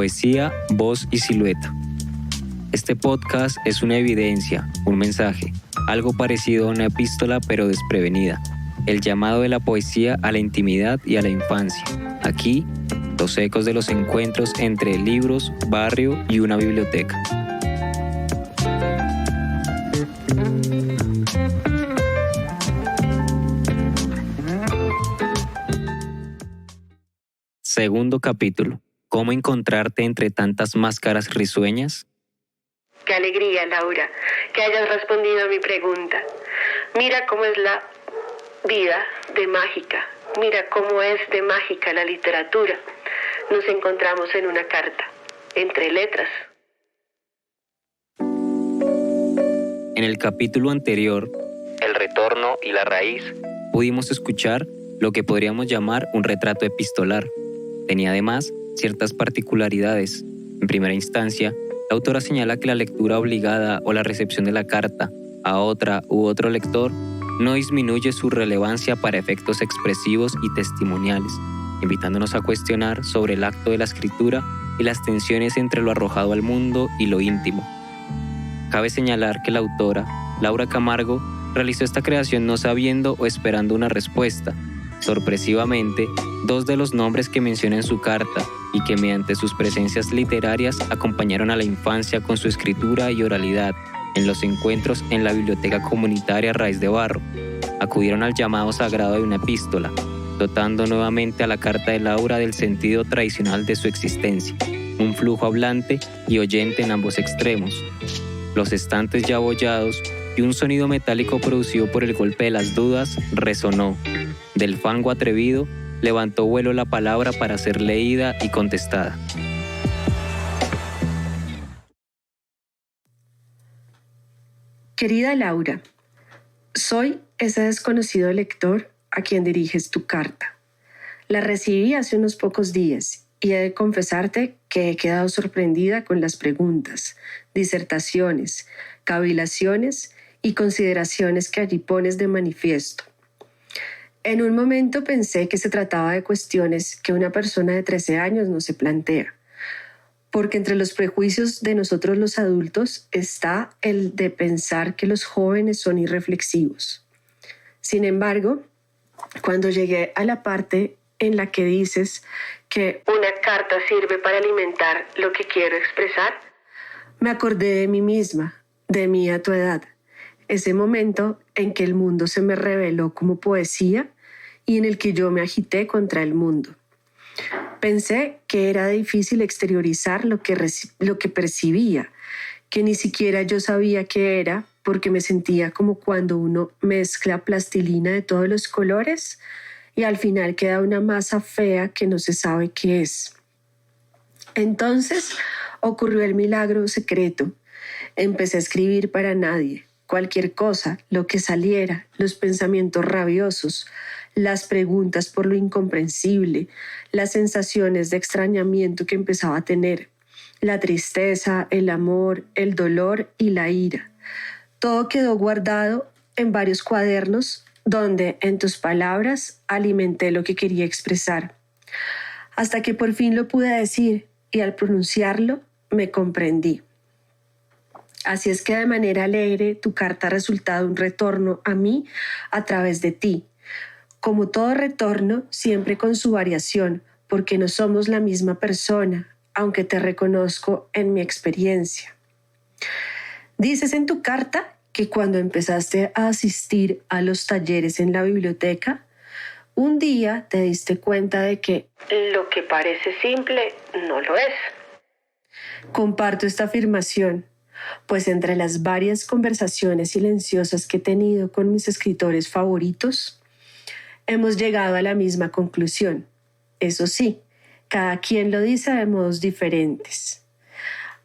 Poesía, voz y silueta. Este podcast es una evidencia, un mensaje, algo parecido a una epístola pero desprevenida. El llamado de la poesía a la intimidad y a la infancia. Aquí, los ecos de los encuentros entre libros, barrio y una biblioteca. Segundo capítulo. ¿Cómo encontrarte entre tantas máscaras risueñas? Qué alegría, Laura, que hayas respondido a mi pregunta. Mira cómo es la vida de mágica. Mira cómo es de mágica la literatura. Nos encontramos en una carta, entre letras. En el capítulo anterior, El retorno y la raíz, pudimos escuchar lo que podríamos llamar un retrato epistolar. Tenía además ciertas particularidades. En primera instancia, la autora señala que la lectura obligada o la recepción de la carta a otra u otro lector no disminuye su relevancia para efectos expresivos y testimoniales, invitándonos a cuestionar sobre el acto de la escritura y las tensiones entre lo arrojado al mundo y lo íntimo. Cabe señalar que la autora, Laura Camargo, realizó esta creación no sabiendo o esperando una respuesta. Sorpresivamente, dos de los nombres que menciona en su carta y que mediante sus presencias literarias acompañaron a la infancia con su escritura y oralidad en los encuentros en la biblioteca comunitaria Raíz de Barro, acudieron al llamado sagrado de una epístola, dotando nuevamente a la carta de Laura del sentido tradicional de su existencia, un flujo hablante y oyente en ambos extremos, los estantes ya abollados y un sonido metálico producido por el golpe de las dudas resonó. Del fango atrevido, levantó vuelo la palabra para ser leída y contestada. Querida Laura, soy ese desconocido lector a quien diriges tu carta. La recibí hace unos pocos días y he de confesarte que he quedado sorprendida con las preguntas, disertaciones, cavilaciones y consideraciones que allí pones de manifiesto. En un momento pensé que se trataba de cuestiones que una persona de 13 años no se plantea, porque entre los prejuicios de nosotros los adultos está el de pensar que los jóvenes son irreflexivos. Sin embargo, cuando llegué a la parte en la que dices que una carta sirve para alimentar lo que quiero expresar, me acordé de mí misma, de mí a tu edad, ese momento en que el mundo se me reveló como poesía y en el que yo me agité contra el mundo. Pensé que era difícil exteriorizar lo que percibía, que ni siquiera yo sabía qué era, porque me sentía como cuando uno mezcla plastilina de todos los colores y al final queda una masa fea que no se sabe qué es. Entonces ocurrió el milagro secreto. Empecé a escribir para nadie, cualquier cosa, lo que saliera, los pensamientos rabiosos, las preguntas por lo incomprensible, las sensaciones de extrañamiento que empezaba a tener, la tristeza, el amor, el dolor y la ira. Todo quedó guardado en varios cuadernos donde, en tus palabras, alimenté lo que quería expresar. Hasta que por fin lo pude decir y al pronunciarlo me comprendí. Así es que de manera alegre tu carta ha resultado un retorno a mí a través de ti. Como todo retorno, siempre con su variación, porque no somos la misma persona, aunque te reconozco en mi experiencia. Dices en tu carta que cuando empezaste a asistir a los talleres en la biblioteca, un día te diste cuenta de que lo que parece simple no lo es. Comparto esta afirmación, pues entre las varias conversaciones silenciosas que he tenido con mis escritores favoritos, hemos llegado a la misma conclusión. Eso sí, cada quien lo dice de modos diferentes.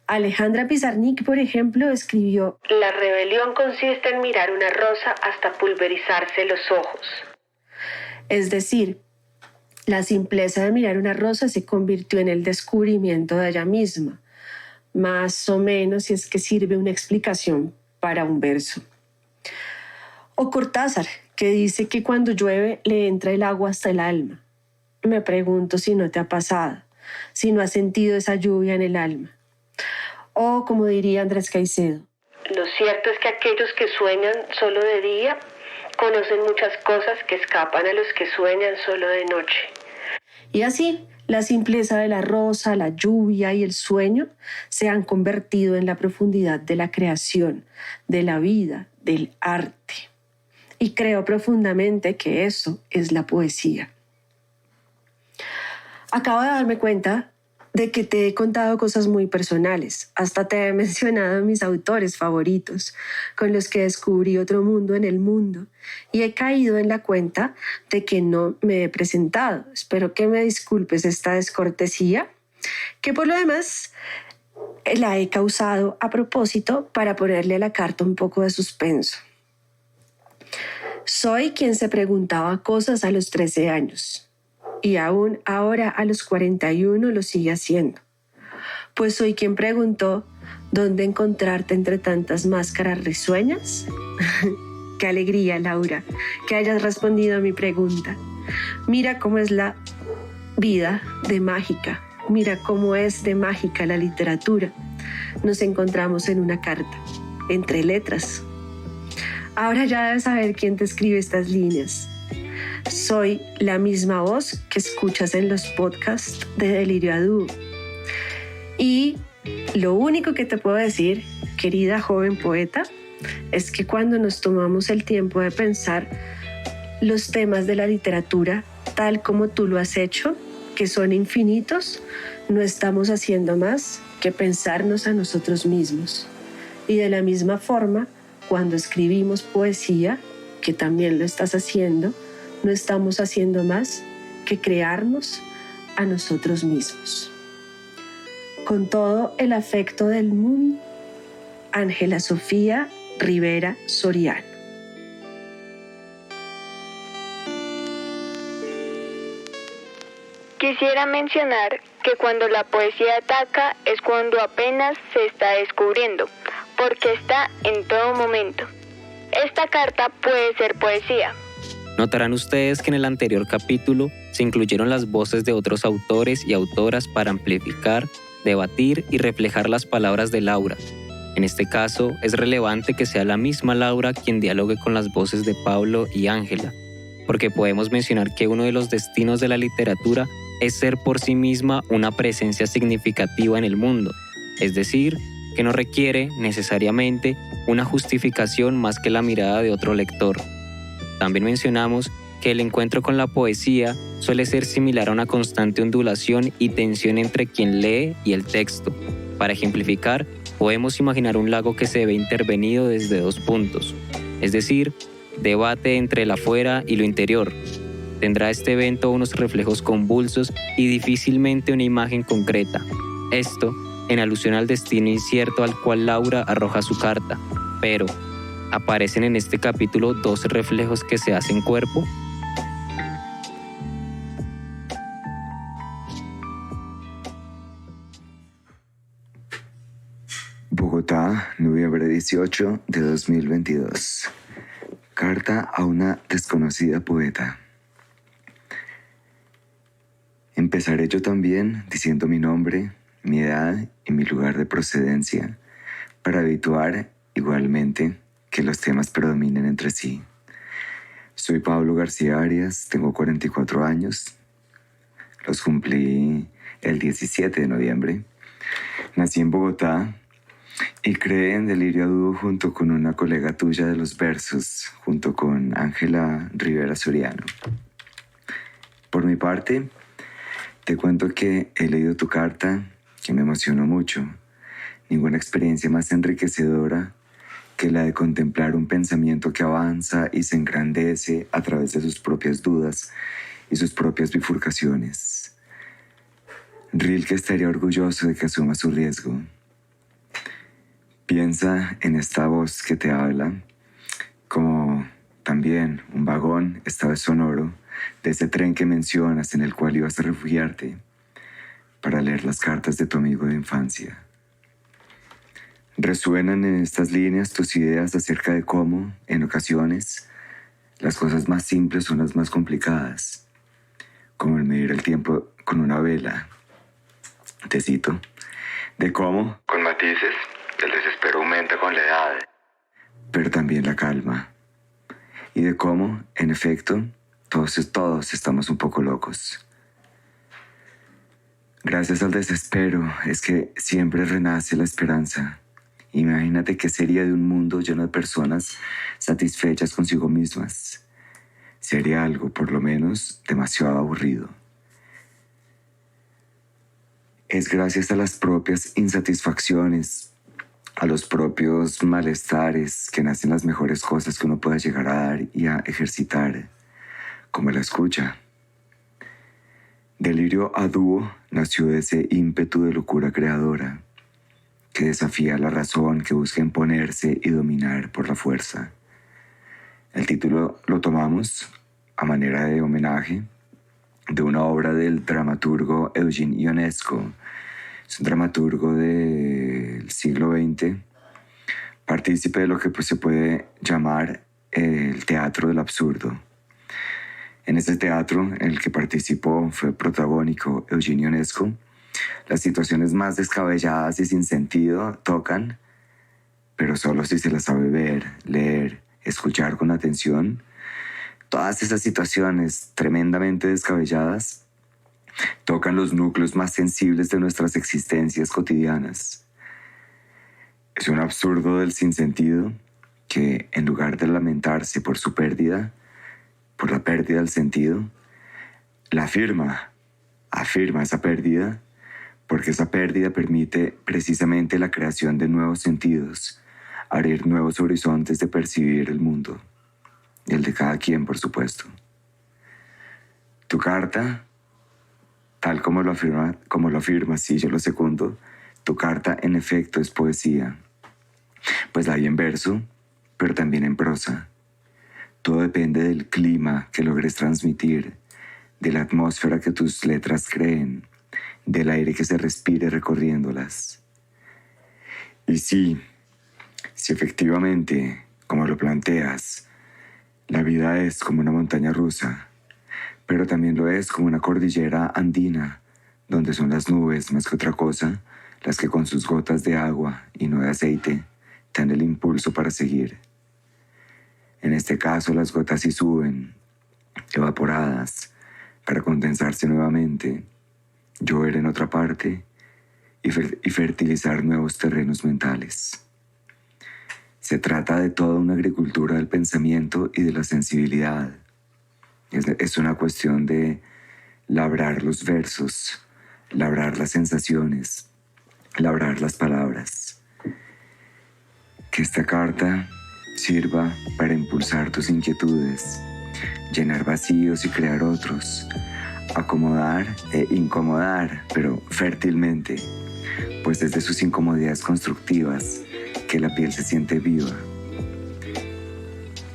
Alejandra Pizarnik, por ejemplo, escribió: la rebelión consiste en mirar una rosa hasta pulverizarse los ojos. Es decir, la simpleza de mirar una rosa se convirtió en el descubrimiento de ella misma, más o menos si es que sirve una explicación para un verso. O Cortázar, que dice que cuando llueve le entra el agua hasta el alma. Me pregunto si no te ha pasado. si no has sentido esa lluvia en el alma. O como diría Andrés Caicedo, lo cierto es que aquellos que sueñan solo de día conocen muchas cosas que escapan a los que sueñan solo de noche. Y así, la simpleza de la rosa, la lluvia y el sueño se han convertido en la profundidad de la creación, de la vida, del arte. Y creo profundamente que eso es la poesía. Acabo de darme cuenta de que te he contado cosas muy personales. Hasta te he mencionado a mis autores favoritos, con los que descubrí otro mundo en el mundo. Y he caído en la cuenta de que no me he presentado. Espero que me disculpes esta descortesía, que por lo demás la he causado a propósito para ponerle a la carta un poco de suspenso. Soy quien se preguntaba cosas a los 13 años. Y aún ahora a los 41 lo sigue haciendo. Pues soy quien preguntó dónde encontrarte entre tantas máscaras risueñas. Qué alegría, Laura, que hayas respondido a mi pregunta. Mira cómo es la vida de mágica. Mira cómo es de mágica la literatura. Nos encontramos en una carta, entre letras. Ahora ya debes saber quién te escribe estas líneas. Soy la misma voz que escuchas en los podcasts de Delirio a Dúo. Y lo único que te puedo decir, querida joven poeta, es que cuando nos tomamos el tiempo de pensar los temas de la literatura tal como tú lo has hecho, que son infinitos, no estamos haciendo más que pensarnos a nosotros mismos. Y de la misma forma, cuando escribimos poesía, que también lo estás haciendo, no estamos haciendo más que crearnos a nosotros mismos. Con todo el afecto del mundo, Ángela Sofía Rivera Soriano. Quisiera mencionar que cuando la poesía ataca es cuando apenas se está descubriendo, porque está en todo momento. Esta carta puede ser poesía. Notarán ustedes que en el anterior capítulo se incluyeron las voces de otros autores y autoras para amplificar, debatir y reflejar las palabras de Laura. En este caso, es relevante que sea la misma Laura quien dialogue con las voces de Pablo y Ángela, porque podemos mencionar que uno de los destinos de la literatura es ser por sí misma una presencia significativa en el mundo, es decir, que no requiere necesariamente una justificación más que la mirada de otro lector. También mencionamos que el encuentro con la poesía suele ser similar a una constante ondulación y tensión entre quien lee y el texto. Para ejemplificar, podemos imaginar un lago que se ve intervenido desde dos puntos, es decir, debate entre el afuera y lo interior. Tendrá este evento unos reflejos convulsos y difícilmente una imagen concreta. Esto en alusión al destino incierto al cual Laura arroja su carta, pero ¿aparecen en este capítulo dos reflejos que se hacen cuerpo? Bogotá, noviembre 18 de 2022. Carta a una desconocida poeta. Empezaré yo también diciendo mi nombre, mi edad y mi lugar de procedencia, para habituar igualmente que los temas predominen entre sí. Soy Pablo García Arias, tengo 44 años, los cumplí el 17 de noviembre. Nací en Bogotá y creé en Delirio a Dúo junto con una colega tuya de los versos, junto con Ángela Rivera Soriano. Por mi parte, te cuento que he leído tu carta, que me emocionó mucho. Ninguna experiencia más enriquecedora que la de contemplar un pensamiento que avanza y se engrandece a través de sus propias dudas y sus propias bifurcaciones. Rilke estaría orgulloso de que asuma su riesgo. Piensa en esta voz que te habla, como también un vagón, esta vez sonoro, de ese tren que mencionas en el cual ibas a refugiarte para leer las cartas de tu amigo de infancia. Resuenan en estas líneas tus ideas acerca de cómo, en ocasiones, las cosas más simples son las más complicadas, como el medir el tiempo con una vela, Te cito, de cómo, con matices, el desespero aumenta con la edad, pero también la calma. Y de cómo, en efecto, todos estamos un poco locos. Gracias al desespero es que siempre renace la esperanza. Imagínate qué sería de un mundo lleno de personas satisfechas consigo mismas. Sería algo, por lo menos, demasiado aburrido. Es gracias a las propias insatisfacciones, a los propios malestares que nacen las mejores cosas que uno pueda llegar a dar y a ejercitar, como la escucha. Delirio a dúo nació de ese ímpetu de locura creadora, que desafía la razón, que busca imponerse y dominar por la fuerza. El título lo tomamos a manera de homenaje de una obra del dramaturgo Eugene Ionesco. Es un dramaturgo del siglo XX, partícipe de lo que se puede llamar el teatro del absurdo. En ese teatro en el que participó fue protagónico Eugene Ionesco. Las situaciones más descabelladas y sin sentido tocan, pero solo si se las sabe ver, leer, escuchar con atención. Todas esas situaciones tremendamente descabelladas tocan los núcleos más sensibles de nuestras existencias cotidianas. Es un absurdo del sinsentido que, en lugar de lamentarse por su pérdida, por la pérdida del sentido, la afirma esa pérdida, porque esa pérdida permite precisamente la creación de nuevos sentidos, abrir nuevos horizontes de percibir el mundo, y el de cada quien, por supuesto. Tu carta, tal como lo afirma, sí, yo lo secundo, tu carta en efecto es poesía, pues la hay en verso, pero también en prosa. Todo depende del clima que logres transmitir, de la atmósfera que tus letras creen, del aire que se respire recorriéndolas. Y sí, si efectivamente, como lo planteas, la vida es como una montaña rusa, pero también lo es como una cordillera andina, donde son las nubes más que otra cosa, las que con sus gotas de agua y no de aceite te dan el impulso para seguir. En este caso las gotas sí suben, evaporadas, para condensarse nuevamente, llover en otra parte y fertilizar nuevos terrenos mentales. Se trata de toda una agricultura del pensamiento y de la sensibilidad. Es una cuestión de labrar los versos, labrar las sensaciones, labrar las palabras. Que esta carta sirva para impulsar tus inquietudes, llenar vacíos y crear otros, acomodar e incomodar, pero fértilmente, pues desde sus incomodidades constructivas que la piel se siente viva.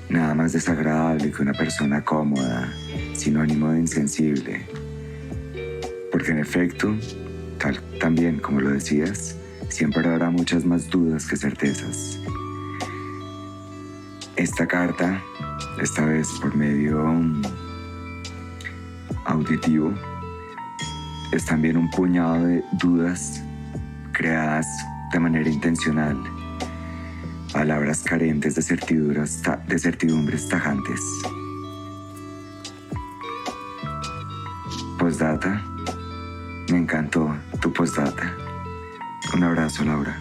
Nada más desagradable que una persona cómoda, sinónimo de insensible, porque en efecto, también como lo decías, siempre habrá muchas más dudas que certezas. Esta carta, esta vez por medio auditivo, es también un puñado de dudas creadas de manera intencional, palabras carentes de certidumbres tajantes. Postdata, me encantó tu postdata. Un abrazo, Laura.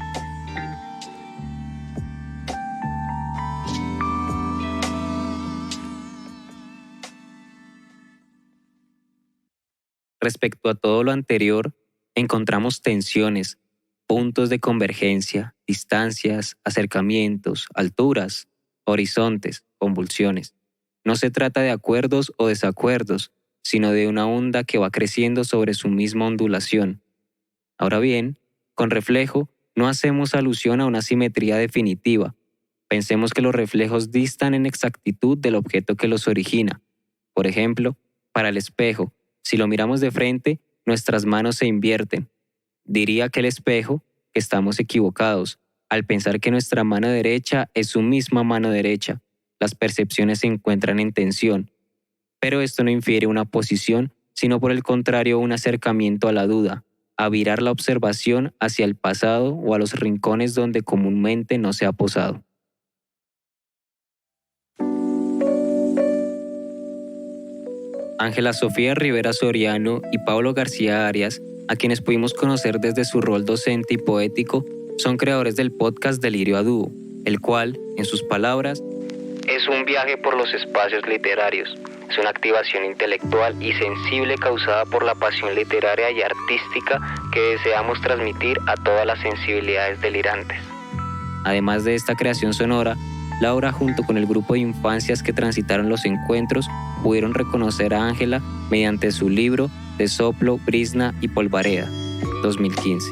Respecto a todo lo anterior, encontramos tensiones, puntos de convergencia, distancias, acercamientos, alturas, horizontes, convulsiones. No se trata de acuerdos o desacuerdos, sino de una onda que va creciendo sobre su misma ondulación. Ahora bien, con reflejo no hacemos alusión a una simetría definitiva. Pensemos que los reflejos distan en exactitud del objeto que los origina. Por ejemplo, para el espejo, si lo miramos de frente, nuestras manos se invierten. Diría que el espejo que estamos equivocados al pensar que nuestra mano derecha es su misma mano derecha. Las percepciones se encuentran en tensión. Pero esto no infiere una posición, sino por el contrario un acercamiento a la duda. a virar la observación hacia el pasado o a los rincones donde comúnmente no se ha posado. Ángela Sofía Rivera Soriano y Pablo García Arias, a quienes pudimos conocer desde su rol docente y poético, son creadores del podcast Delirio a Dúo, el cual, en sus palabras, es un viaje por los espacios literarios. Es una activación intelectual y sensible causada por la pasión literaria y artística que deseamos transmitir a todas las sensibilidades delirantes. Además de esta creación sonora, Laura, junto con el grupo de infancias que transitaron los encuentros, pudieron reconocer a Ángela mediante su libro De soplo, brizna y polvareda, 2015.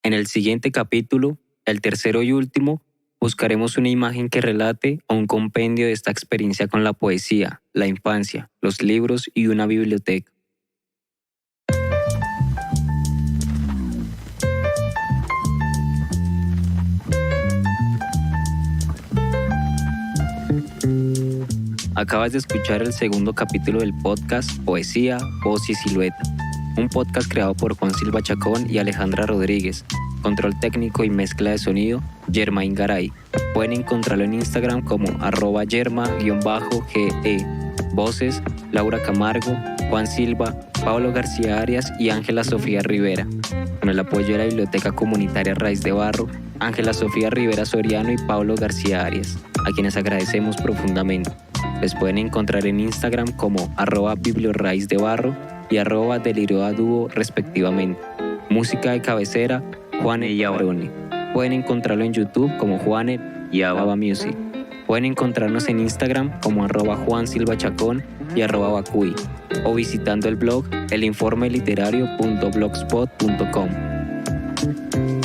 En el siguiente capítulo, el tercero y último, buscaremos una imagen que relate o un compendio de esta experiencia con la poesía, la infancia, los libros y una biblioteca. Acabas de escuchar el segundo capítulo del podcast Poesía, Voz y Silueta, un podcast creado por Juan Silva Chacón y Alejandra Rodríguez. Control técnico y mezcla de sonido, Germain Garay. Pueden encontrarlo en Instagram como @yerma_ge. Voces, Laura Camargo, Juan Silva, Pablo García Arias y Ángela Sofía Rivera. Con el apoyo de la Biblioteca Comunitaria Raíz de Barro, Ángela Sofía Rivera Soriano y Pablo García Arias, a quienes agradecemos profundamente. Les pueden encontrar en Instagram como @bibliorraizdebarro y @delirioaduo respectivamente. Música de cabecera, Juanet y Abarone. Pueden encontrarlo en YouTube como Juanet y Aba Music. Pueden encontrarnos en Instagram como @JuanSilvaChacón y @Bacuy, o visitando el blog elinformeliterario.blogspot.com.